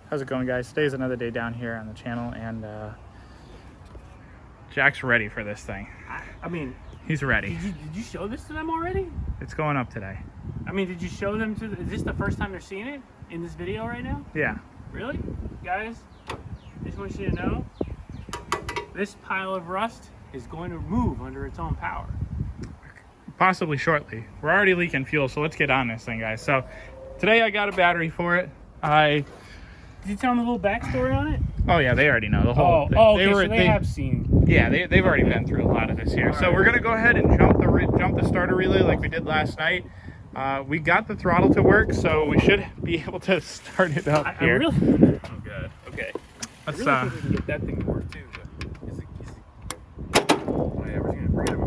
How's it going, guys? Today's another day down here on the channel, and Jack's ready for this thing. I mean, he's ready. Did you show this to them already? It's going up today. I mean, did you show them to? Is this the first time they're seeing it in this video right now? Yeah. Really, guys? I just want you to know, this pile of rust is going to move under its own power. Possibly shortly. We're already leaking fuel, so let's get on this thing, guys. So today I got a battery for it. Did you tell them a little backstory on it? Oh yeah, they already know the whole thing. Okay, so they have seen. Yeah, they've already been through a lot of this here. So we're gonna go ahead and jump the starter relay like we did last night. We got the throttle to work, so we should be able to start it up here. Oh, good. Okay. Let's I really think we can get that thing to work too. Oh yeah, we're gonna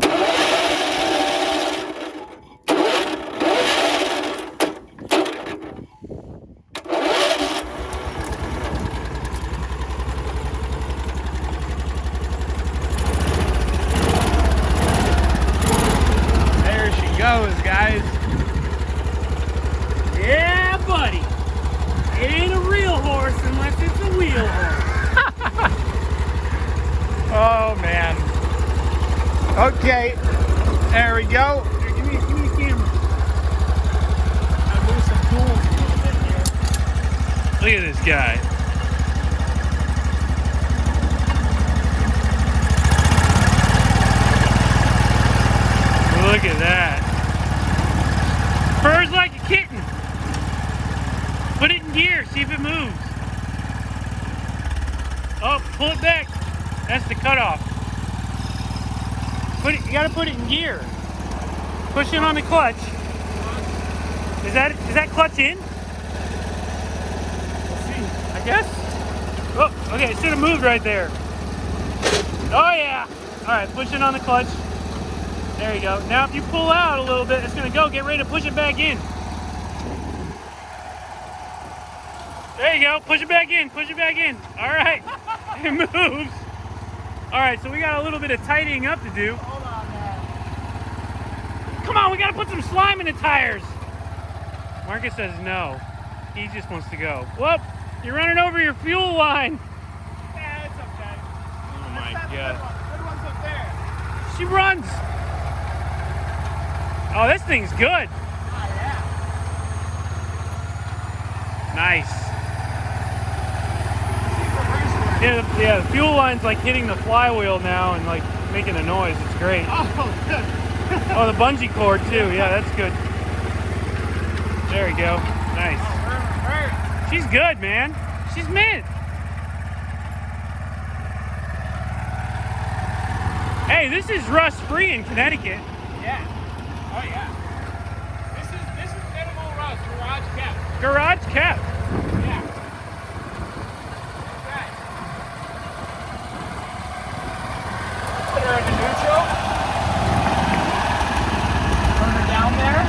goes, guys. Yeah, buddy. It ain't a real horse unless it's a wheel horse. Oh man. Okay. There we go. Here, give me the camera. Gotta move some tools a little bit here. Look at this guy. Look at that. Purrs like a kitten. Put it in gear, see if it moves. Oh, pull it back. That's the cutoff. You gotta put it in gear. Push in on the clutch. Is that clutch in? Let's see, I guess. Oh, okay, it should have moved right there. Oh yeah. Alright, push in on the clutch. There you go. Now if you pull out a little bit, it's going to go. Get ready to push it back in. There you go. Push it back in. Push it back in. All right. It moves. All right, so we got a little bit of tidying up to do. Hold on, man. Come on, we got to put some slime in the tires. Marcus says no. He just wants to go. Whoop, you're running over your fuel line. Yeah, it's okay. Oh, my God. Good one's up there. She runs. Oh, this thing's good. Oh, yeah. Nice. Yeah, the fuel line's like hitting the flywheel now and like making a noise. It's great. Oh, good. Oh, the bungee cord too. Yeah, that's good. There we go. Nice. Oh, she's good, man. She's mint. Hey, this is rust-free in Connecticut. Yeah. Oh yeah. This is minimal rust, garage kept. Garage kept. Yeah. Okay. Put her in the neutral. Turn her down there.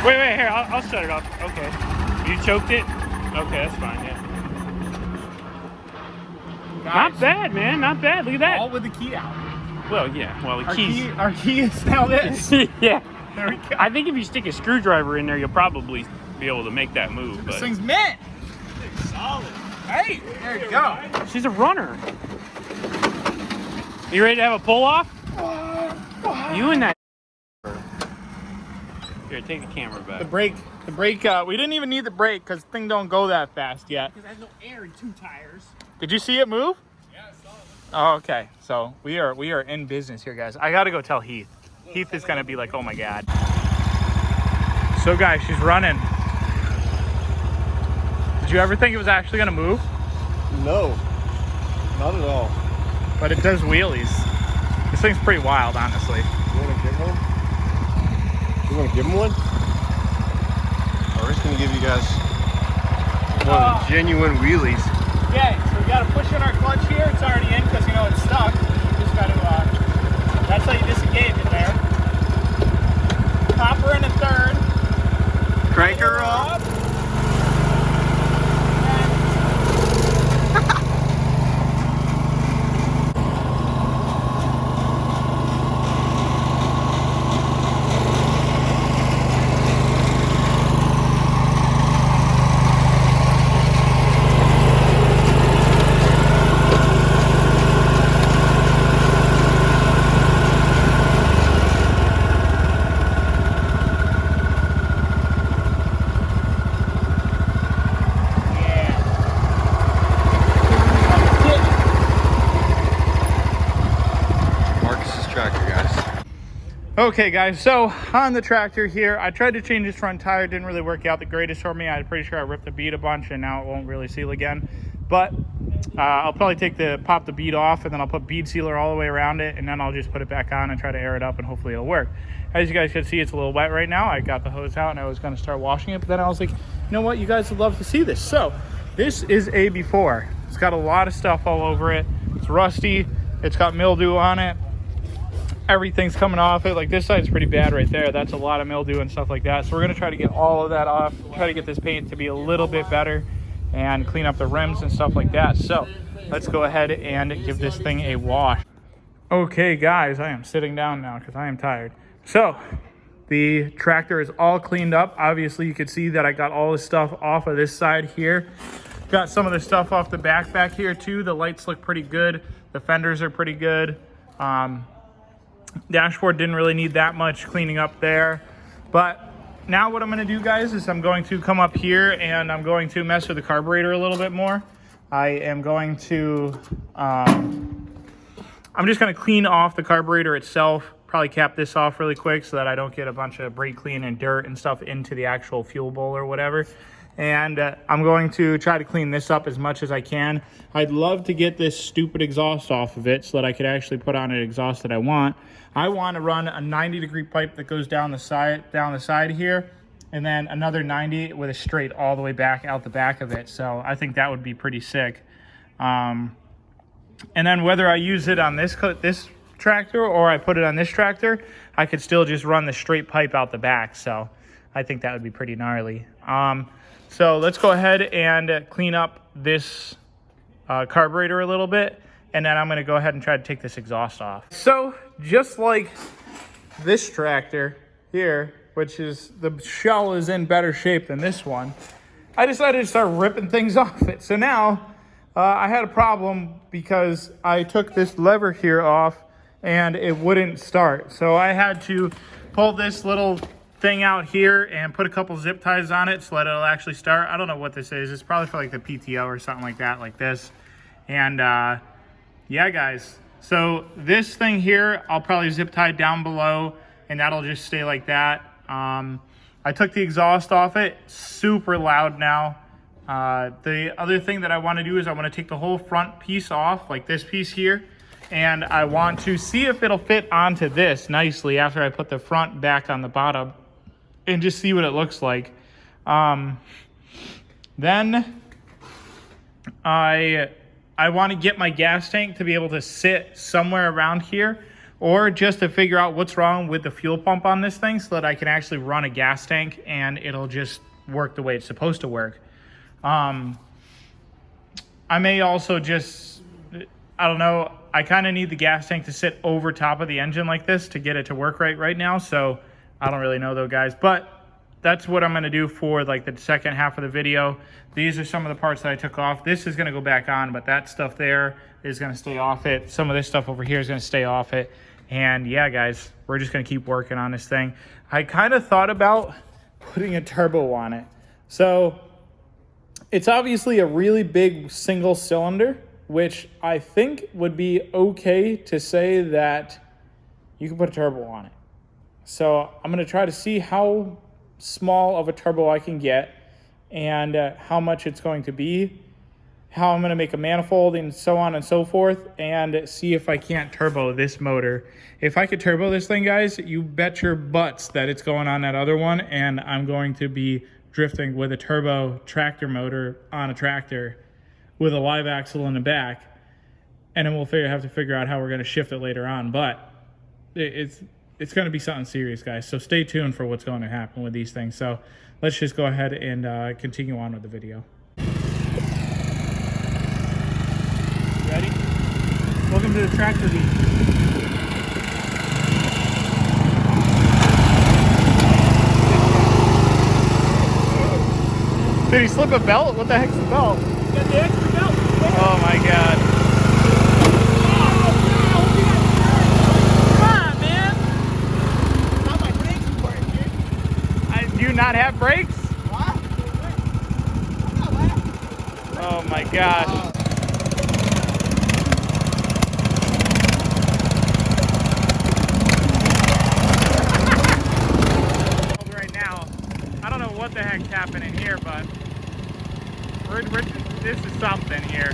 Wait, here, I'll shut it off. Okay. You choked it? Okay, that's fine, yeah. Guys, not bad, man, not bad. Look at that. all with the key out. Well, yeah, well, the keys. Our key is now this. Yeah. There we go. I think if you stick a screwdriver in there, you'll probably be able to make that move. This thing's mint. It's solid. Hey, there you go. She's a runner. You ready to have a pull off? You and that. Here, take the camera back. The brake, we didn't even need the brake because the thing don't go that fast yet. Because there's no air in two tires. Did you see it move? Yeah, I saw it. Oh, okay. So we are in business here, guys. I gotta go tell Heath. Heath is gonna be like, oh my God. So guys, she's running. Did you ever think it was actually gonna move? No, not at all. But it does wheelies. This thing's pretty wild, honestly. You want to give one? You want to give him one? We're just going to give you guys one of the genuine wheelies. Yeah, so we got to push in our clutch here. It's already in because, you know, it's stuck. You just got to, that's how you disengage it there. Pop her in a third. Crank her up. Okay guys, so on the tractor here, I tried to change this front tire. It didn't really work out the greatest for me. I'm pretty sure I ripped the bead a bunch and now it won't really seal again. But I'll probably pop the bead off, and then I'll put bead sealer all the way around it, and then I'll just put it back on and try to air it up, and hopefully it'll work. As you guys can see, it's a little wet right now. I got the hose out and I was going to start washing it, but then I was like, you know what, you guys would love to see this. So this is a before. It's got a lot of stuff all over it. It's rusty. It's got mildew on it. Everything's coming off it. Like this side's pretty bad right there. That's a lot of mildew and stuff like that. So we're going to try to get all of that off, try to get this paint to be a little bit better and clean up the rims and stuff like that. So let's go ahead and give this thing a wash. Okay guys, I am sitting down now because I am tired. So the tractor is all cleaned up. Obviously you can see that I got all the stuff off of this side here. Got some of the stuff off the back here too. The lights look pretty good. The fenders are pretty good. Dashboard didn't really need that much cleaning up there. But now what I'm going to do, guys, is I'm going to come up here and I'm going to mess with the carburetor a little bit more. I am going to, I'm just going to clean off the carburetor itself, probably cap this off really quick so that I don't get a bunch of brake clean and dirt and stuff into the actual fuel bowl or whatever. And I'm going to try to clean this up as much as I can. I'd love to get this stupid exhaust off of it so that I could actually put on an exhaust that I want. I want to run a 90-degree pipe that goes down the side here, and then another 90 with a straight all the way back out the back of it. So I think that would be pretty sick. And then whether I use it on this tractor or I put it on this tractor, I could still just run the straight pipe out the back. So I think that would be pretty gnarly. So let's go ahead and clean up this carburetor a little bit, and then I'm going to go ahead and try to take this exhaust off. So just like this tractor here, which is the shell is in better shape than this one, I decided to start ripping things off it. So now I had a problem because I took this lever here off and it wouldn't start. So I had to pull this little thing out here and put a couple zip ties on it so that it'll actually start. I don't know what this is. It's probably for like the PTO or something like that, like this. And yeah guys, so this thing here I'll probably zip tie down below and that'll just stay like that. I took the exhaust off it, super loud now. The other thing that I want to do is I want to take the whole front piece off, like this piece here, and I want to see if it'll fit onto this nicely after I put the front back on the bottom and just see what it looks like. Then I want to get my gas tank to be able to sit somewhere around here, or just to figure out what's wrong with the fuel pump on this thing so that I can actually run a gas tank and it'll just work the way it's supposed to work. I may also just, I don't know, I kind of need the gas tank to sit over top of the engine like this to get it to work right now. So I don't really know though, guys, but that's what I'm going to do for like the second half of the video. These are some of the parts that I took off. This is going to go back on, but that stuff there is going to stay off it. Some of this stuff over here is going to stay off it. And yeah, guys, we're just going to keep working on this thing. I kind of thought about putting a turbo on it. So it's obviously a really big single cylinder, which I think would be okay to say that you can put a turbo on it. So I'm going to try to see how small of a turbo I can get and how much it's going to be, how I'm going to make a manifold and so on and so forth, and see if I can't turbo this motor. If I could turbo this thing, guys, you bet your butts that it's going on that other one, and I'm going to be drifting with a turbo tractor motor on a tractor with a live axle in the back, and then we'll have to figure out how we're going to shift it later on. But it's going to be something serious, guys. So stay tuned for what's going to happen with these things. So let's just go ahead and continue on with the video. Ready? Welcome to the tractor beat. Did he slip a belt? What the heck's the belt? Got the extra belt. Oh my god. Not have brakes? What? Oh my gosh. This is something here.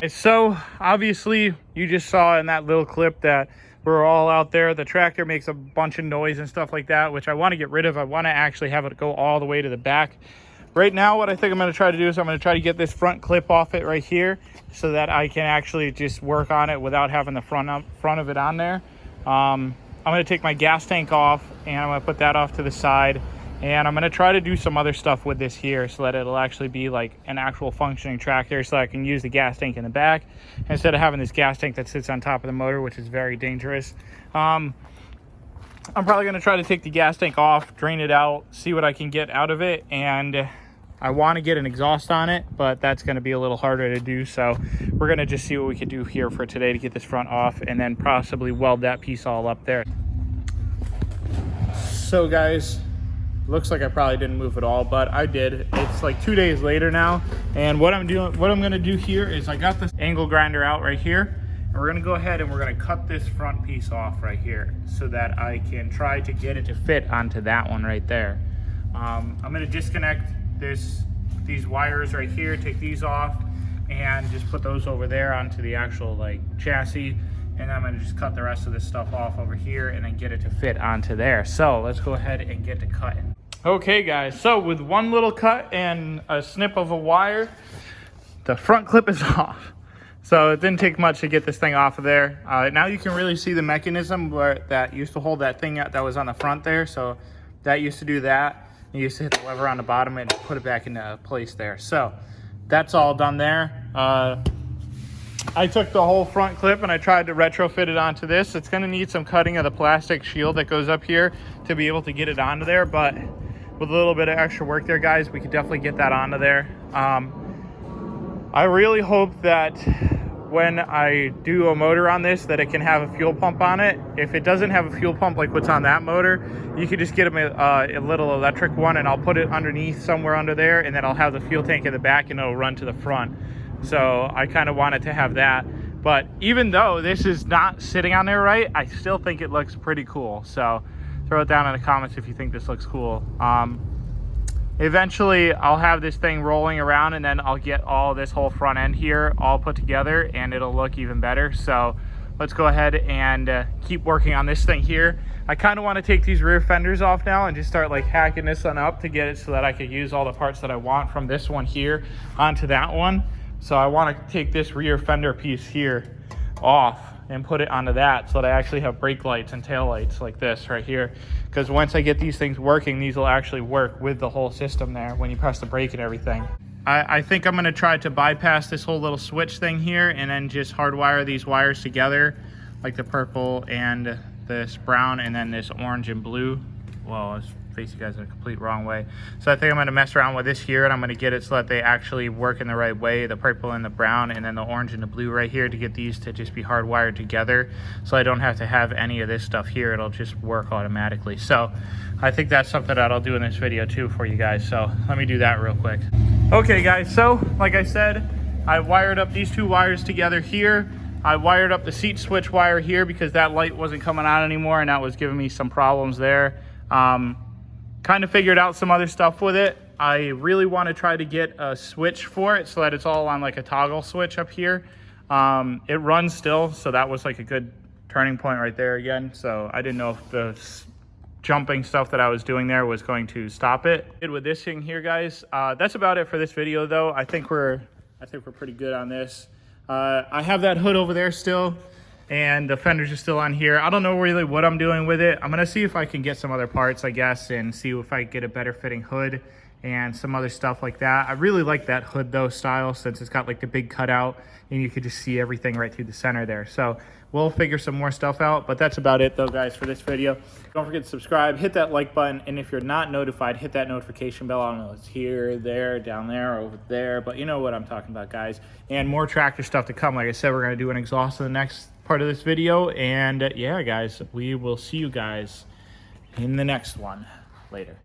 So obviously you just saw in that little clip that we're all out there. The tractor makes a bunch of noise and stuff like that, which I want to get rid of. I want to actually have it go all the way to the back. Right now, what I think I'm going to try to do is I'm going to try to get this front clip off it right here so that I can actually just work on it without having the front of it on there. I'm going to take my gas tank off and I'm going to put that off to the side. And I'm going to try to do some other stuff with this here so that it'll actually be like an actual functioning tractor, so I can use the gas tank in the back instead of having this gas tank that sits on top of the motor, which is very dangerous. I'm probably going to try to take the gas tank off, drain it out, see what I can get out of it. And I want to get an exhaust on it, but that's going to be a little harder to do. So we're going to just see what we can do here for today to get this front off and then possibly weld that piece all up there. So guys, looks like I probably didn't move at all, but I did. It's like 2 days later now, and what I'm going to do here is I got this angle grinder out right here, and we're going to go ahead and we're going to cut this front piece off right here so that I can try to get it to fit onto that one right there. I'm going to disconnect these wires right here, take these off, and just put those over there onto the actual like chassis. And I'm gonna just cut the rest of this stuff off over here and then get it to fit onto there. So let's go ahead and get to cutting. Okay guys, so with one little cut and a snip of a wire, the front clip is off. So it didn't take much to get this thing off of there. Now you can really see the mechanism where that used to hold that thing out that was on the front there. So that used to do that. You used to hit the lever on the bottom and put it back into place there. So that's all done there. I took the whole front clip and I tried to retrofit it onto this. It's going to need some cutting of the plastic shield that goes up here to be able to get it onto there, but with a little bit of extra work there, guys, we could definitely get that onto there. I really hope that when I do a motor on this that it can have a fuel pump on it. If it doesn't have a fuel pump like what's on that motor, you could just get a little electric one and I'll put it underneath somewhere under there, and then I'll have the fuel tank in the back and it'll run to the front. So I kind of wanted to have that, but even though this is not sitting on there right, I still think it looks pretty cool. So throw it down in the comments if you think this looks cool. Eventually I'll have this thing rolling around and then I'll get all this whole front end here all put together and it'll look even better. So let's go ahead and keep working on this thing here. I kind of want to take these rear fenders off now and just start like hacking this one up to get it so that I could use all the parts that I want from this one here onto that one. So I want to take this rear fender piece here off and put it onto that so that I actually have brake lights and tail lights like this right here. Because once I get these things working, these will actually work with the whole system there when you press the brake and everything. I think I'm going to try to bypass this whole little switch thing here and then just hardwire these wires together, like the purple and this brown and then this orange and blue. Well, it's face you guys in a complete wrong way. So I think I'm going to mess around with this here and I'm going to get it so that they actually work in the right way, the purple and the brown and then the orange and the blue right here, to get these to just be hardwired together so I don't have to have any of this stuff here. It'll just work automatically. So I think that's something that I'll do in this video too for you guys. So let me do that real quick. Okay guys, so like I said, I wired up these two wires together here. I wired up the seat switch wire here because that light wasn't coming on anymore and that was giving me some problems there. Kind of figured out some other stuff with it. I really want to try to get a switch for it so that it's all on like a toggle switch up here. It runs still, so that was like a good turning point right there again. So I didn't know if the jumping stuff that I was doing there was going to stop it. With this thing here, guys, that's about it for this video though. I think we're pretty good on this. I have that hood over there still, and the fenders are still on here. I don't know really what I'm doing with it. I'm gonna see if I can get some other parts, I guess, and see if I get a better fitting hood and some other stuff like that. I really like that hood though style, since it's got like the big cutout and you could just see everything right through the center there. So we'll figure some more stuff out, but that's about it though, guys, for this video. Don't forget to subscribe, hit that like button, and if you're not notified, hit that notification bell. I don't know, it's here, there, down there, over there, but you know what I'm talking about, guys. And more tractor stuff to come. Like I said, we're gonna do an exhaust in the next part of this video, and yeah, guys, we will see you guys in the next one later.